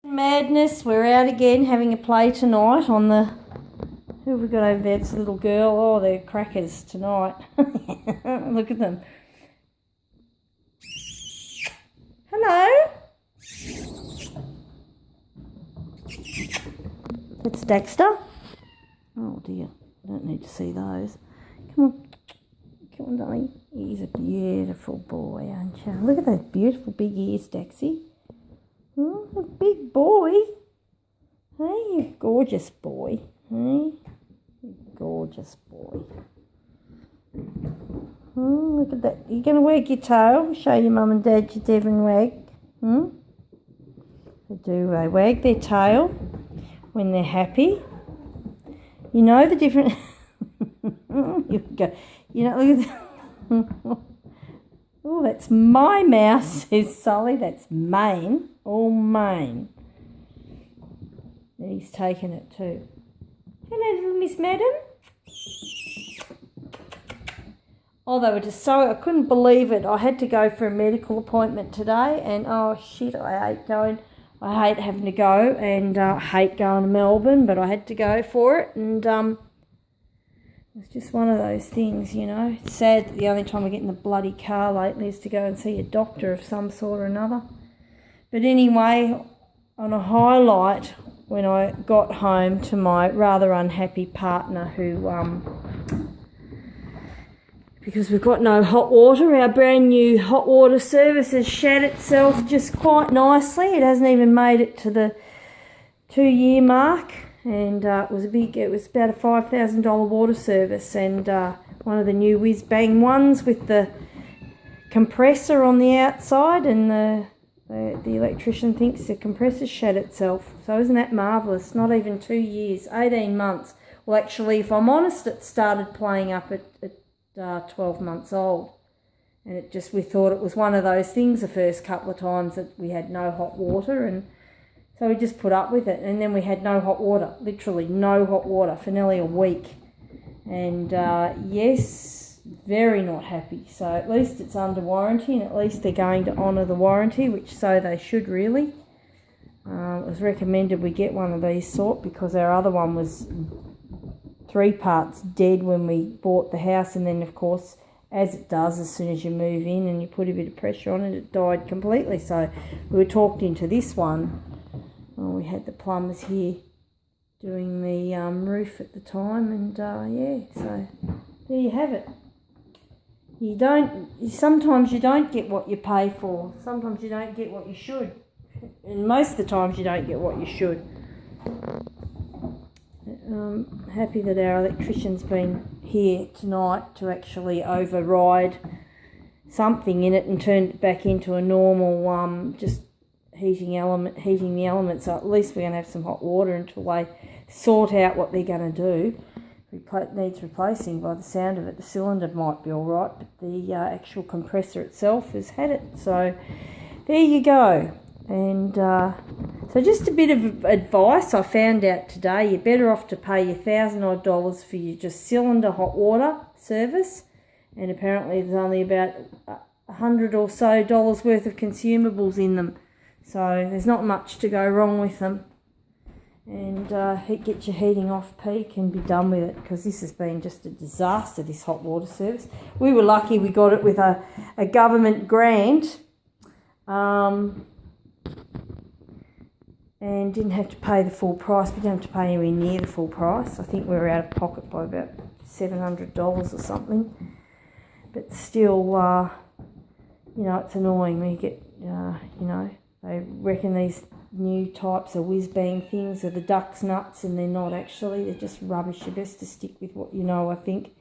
Madness, we're out again having a play tonight on the... Who have we got over there? It's a little girl. Oh, they're crackers tonight. Look at them. Hello. That's Dexter. Oh dear, I don't need to see those. Come on. Come on, darling. He's a beautiful boy, aren't you? Look at those beautiful big ears, Dexy. Oh, a big boy. Hey, you gorgeous boy. Hey, you gorgeous boy. Oh, look at that. You're going to wag your tail? Show your mum and dad your Devon Rex. They wag their tail when they're happy. You know the different... You know, look at that. Oh, that's my mouse, says Sully. That's Maine. All Maine. He's taken it too. Hello, little Miss Madam. Oh, they were just so... I couldn't believe it. I had to go for a medical appointment today, and oh shit, I hate going. I hate having to go, and I hate going to Melbourne, but I had to go for it, and it's just one of those things, you know. It's sad that the only time I get in the bloody car lately is to go and see a doctor of some sort or another. But anyway, on a highlight, when I got home to my rather unhappy partner who, because we've got no hot water, our brand new hot water service has shat itself just quite nicely. It hasn't even made it to the 2-year mark. And it was about a $5,000 water service, and one of the new whiz bang ones with the compressor on the outside, and the electrician thinks the compressor shat itself. So isn't that marvellous? Not even 2 years, 18 months. Well, actually, if I'm honest, it started playing up at 12 months old, and we thought it was one of those things the first couple of times that we had no hot water, and so we just put up with it, and then we had no hot water, literally no hot water for nearly a week. And yes, very not happy. So at least it's under warranty, and at least they're going to honour the warranty, which so they should really. It was recommended we get one of these sort because our other one was 3 parts dead when we bought the house, and then of course, as it does as soon as you move in and you put a bit of pressure on it, it died completely. So we were talked into this one. Well, we had the plumbers here doing the roof at the time, and yeah, so there you have it. Sometimes you don't get what you pay for. Sometimes you don't get what you should. And most of the times you don't get what you should. I'm happy that our electrician's been here tonight to actually override something in it and turn it back into a normal just heating the elements. So at least we're going to have some hot water until they sort out what they're going to do. It needs replacing by the sound of it. The cylinder might be all right, but the actual compressor itself has had it. So there you go. And so just a bit of advice I found out today. You're better off to pay your $1,000 odd for your just cylinder hot water service, and apparently there's only about $100 or so worth of consumables in them. So there's not much to go wrong with them. And get your heating off peak and be done with it, because this has been just a disaster, this hot water service. We were lucky we got it with a government grant and didn't have to pay the full price. We didn't have to pay anywhere near the full price. I think we were out of pocket by about $700 or something. But still, you know, it's annoying when you get, you know, they reckon these new types of whiz-bang things are the duck's nuts, and they're not actually. They're just rubbish. You're best to stick with what you know, I think.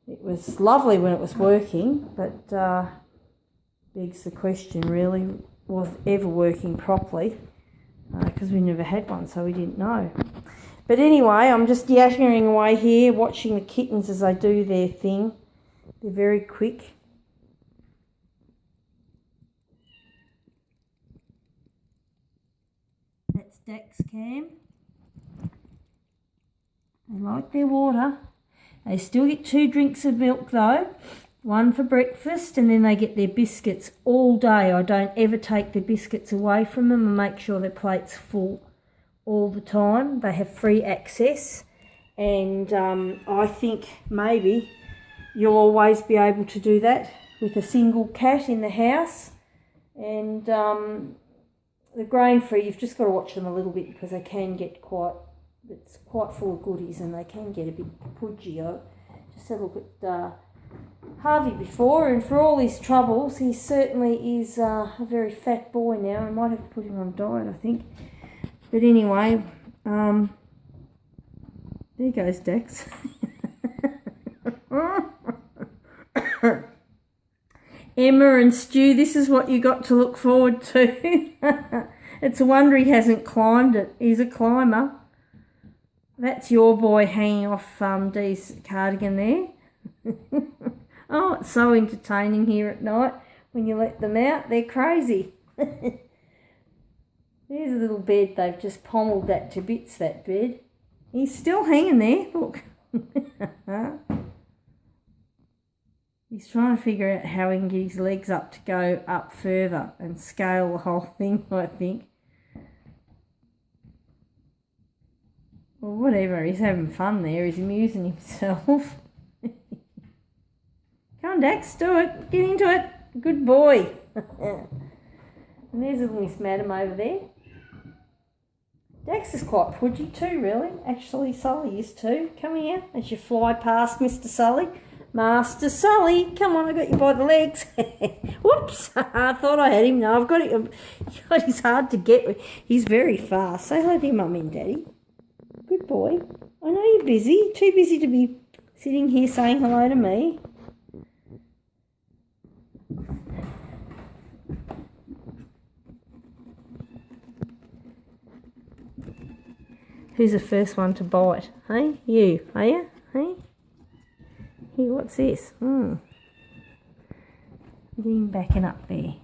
It was lovely when it was working, but begs the question, really, was it ever working properly? Because we never had one, so we didn't know. But anyway, I'm just yattering away here, watching the kittens as they do their thing. They're very quick. That's Dax Cam. They like their water. They still get 2 drinks of milk though. one for breakfast, and then they get their biscuits all day. I don't ever take the biscuits away from them and make sure their plate's full all the time. They have free access, and I think maybe you'll always be able to do that with a single cat in the house. And the grain-free, you've just got to watch them a little bit because they can get it's quite full of goodies and they can get a bit pudgy. I just had a look at Harvey before, and for all his troubles, he certainly is a very fat boy now. I might have to put him on diet, I think. But anyway, there goes Dex. Emma and Stu, this is what you got to look forward to. It's a wonder he hasn't climbed it. He's a climber. That's your boy hanging off Dee's cardigan there. Oh, it's so entertaining here at night when you let them out. They're crazy. There's a little bed. They've just pommeled that to bits, that bed. He's still hanging there. Look. He's trying to figure out how he can get his legs up to go up further and scale the whole thing, I think. Well, whatever, he's having fun there. He's amusing himself. Come on, Dax, do it. Get into it. Good boy. And there's little Miss Madam over there. Dax is quite pudgy too, really. Actually, Sully is too. Come here as you fly past Mr. Sully. Master Sully, come on, I got you by the legs. Whoops, I thought I had him. No, I've got him. God, he's hard to get with. He's very fast. Say hello to your mummy and daddy. Good boy. I know you're busy. Too busy to be sitting here saying hello to me. Who's the first one to bite? Hey, you, are you? Hey? Here, what's this? Get him backing up there.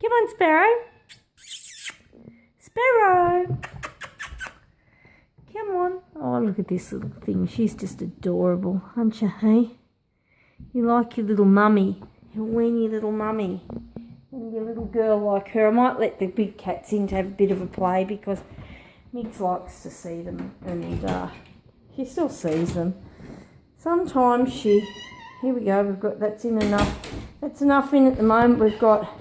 Come on, Sparrow. Sparrow. Come on. Oh, look at this little thing. She's just adorable, aren't you, hey? You like your little mummy, your weeny little mummy. And your little girl like her. I might let the big cats in to have a bit of a play because Miggs likes to see them, and she still sees them. Sometimes here we go, we've got, that's enough in at the moment. We've got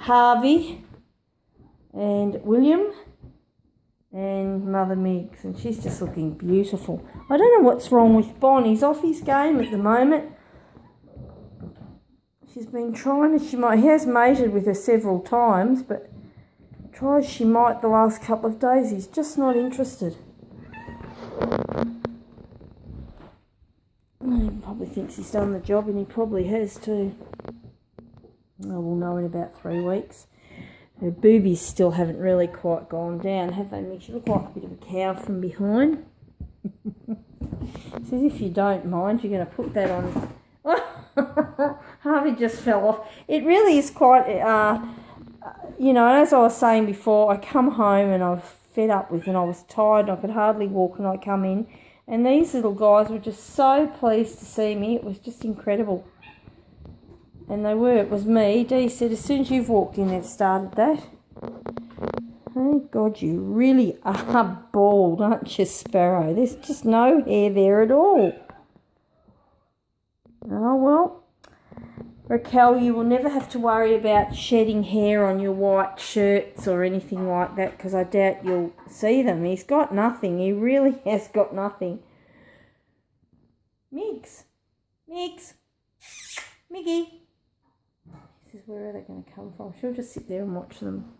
Harvey and William and Mother Miggs, and she's just looking beautiful. I don't know what's wrong with Bon. He's off his game at the moment. She's been trying, he has mated with her several times, but tries she might the last couple of days. He's just not interested. He probably thinks he's done the job, and he probably has too. Oh, we'll know in about 3 weeks. Her boobies still haven't really quite gone down, have they, Mick? She looks like a bit of a cow from behind. Says if you don't mind, you're going to put that on. Harvey just fell off. It really is quite, you know, as I was saying before, I come home and I was fed up with, and I was tired and I could hardly walk, and I come in, and these little guys were just so pleased to see me. It was just incredible. And they were. It was me. Dee said, as soon as you've walked in, they've started that. Oh, God, you really are bald, aren't you, Sparrow? There's just no hair there at all. Oh, well, Raquel, you will never have to worry about shedding hair on your white shirts or anything like that, because I doubt you'll see them. He's got nothing. He really has got nothing. Miggs. Miggs. Miggy. This is where are they going to come from? She'll just sit there and watch them.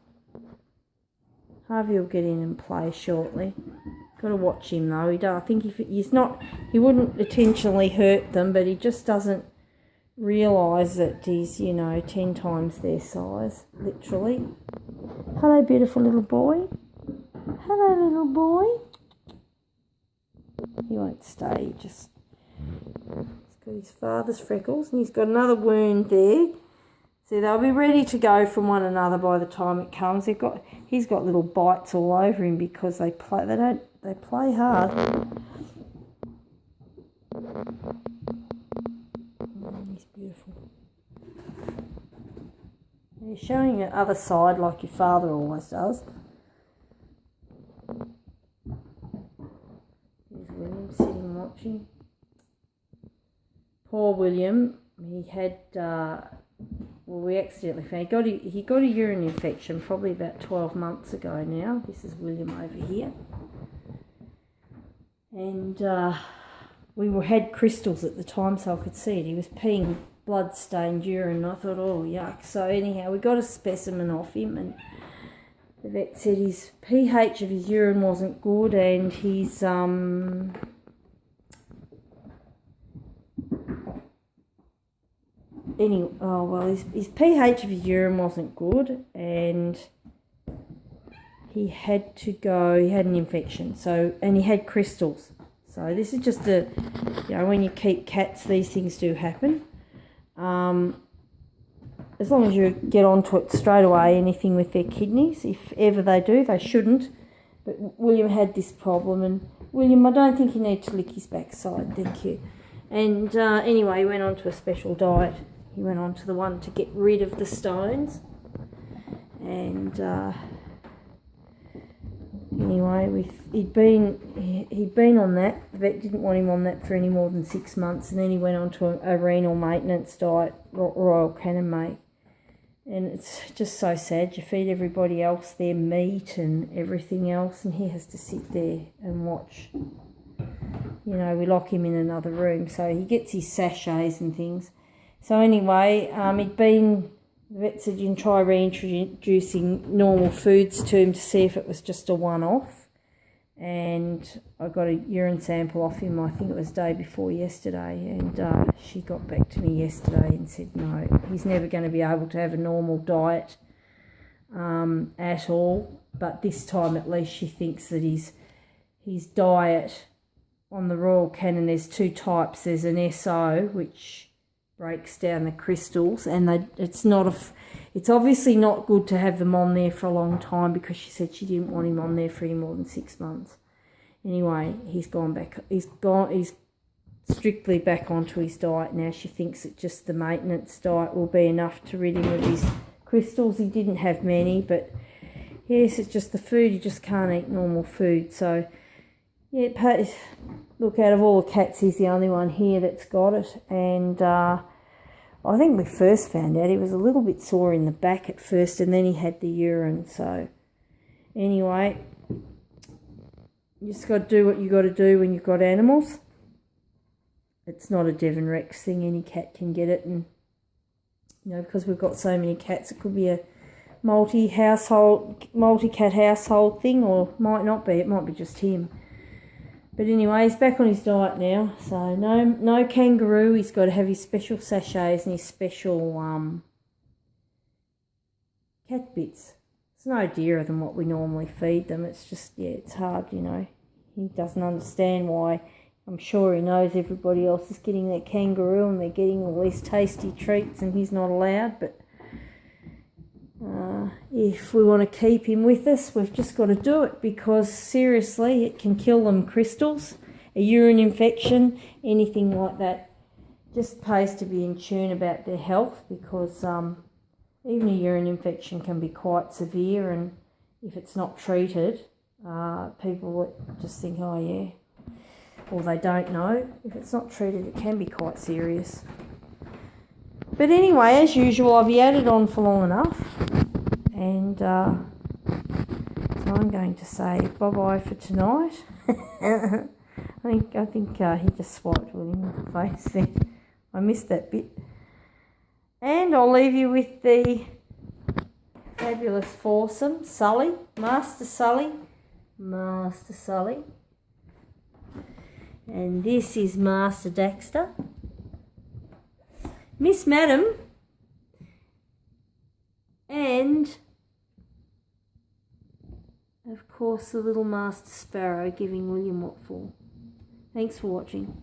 Harvey will get in and play shortly. Got to watch him though. I think if he's not, he wouldn't intentionally hurt them, but he just doesn't realise that he's, you know, 10 times their size, literally. Hello, beautiful little boy. Hello, little boy. He won't stay. He's got his father's freckles, and he's got another wound there. See, they'll be ready to go from one another by the time it comes. He's got little bites all over him because they play hard. He's beautiful. You're showing the other side like your father always does. Here's William sitting watching. Poor William, he had, we accidentally found, he got a urine infection probably about 12 months ago now. This is William over here. And we had crystals at the time so I could see it. He was peeing blood-stained urine. I thought, oh, yuck. So anyhow, we got a specimen off him, and the vet said his pH of his urine wasn't good, and his his pH of his urine wasn't good, and he had an infection. So, and he had crystals. So this is just when you keep cats, these things do happen. As long as you get onto it straight away, anything with their kidneys, if ever they do, they shouldn't. But William had this problem, and William, I don't think you need to lick his backside, thank you. And anyway, he went on to a special diet. He went on to the one to get rid of the stones. And anyway, he'd been on that. The vet didn't want him on that for any more than 6 months, and then he went on to a renal maintenance diet, Royal Canin mate. And it's just so sad. You feed everybody else their meat and everything else, and he has to sit there and watch. You know, we lock him in another room, so he gets his sachets and things. So anyway, the vet said you can try reintroducing normal foods to him to see if it was just a one-off. And I got a urine sample off him, I think it was day before yesterday, and she got back to me yesterday and said no, he's never going to be able to have a normal diet at all. But this time at least she thinks that his diet on the Royal Canin, there's two types. There's an SO, which breaks down the crystals, and it's obviously not good to have them on there for a long time, because she said she didn't want him on there for any more than 6 months. Anyway, he's strictly back onto his diet now. She thinks that just the maintenance diet will be enough to rid him of his crystals. He didn't have many, but yes, it's just the food. He just can't eat normal food. So yeah, look, out of all the cats, he's the only one here that's got it. And I think we first found out he was a little bit sore in the back at first, and then he had the urine. So anyway, you just got to do what you got to do when you've got animals. It's not a Devon Rex thing. Any cat can get it, and because we've got so many cats, it could be a multi-cat household thing, or might not be. It might be just him. But anyway, he's back on his diet now, so no kangaroo. He's got to have his special sachets and his special cat bits. It's no dearer than what we normally feed them. It's just, it's hard, He doesn't understand why. I'm sure he knows everybody else is getting their kangaroo and they're getting all these tasty treats and he's not allowed, but if we want to keep him with us, we've just got to do it, because seriously, it can kill them crystals, a urine infection, anything like that. Just pays to be in tune about their health, because even a urine infection can be quite severe, and if it's not treated, people just think, oh yeah, or they don't know. If it's not treated, it can be quite serious. But anyway, as usual, I've yadded on for long enough, and so I'm going to say bye-bye for tonight. I think he just swiped William in the face there. I missed that bit. And I'll leave you with the fabulous foursome, Sully, Master Sully, and this is Master Daxter, Miss Madam, and of course the little Master Sparrow giving William what for. Thanks for watching.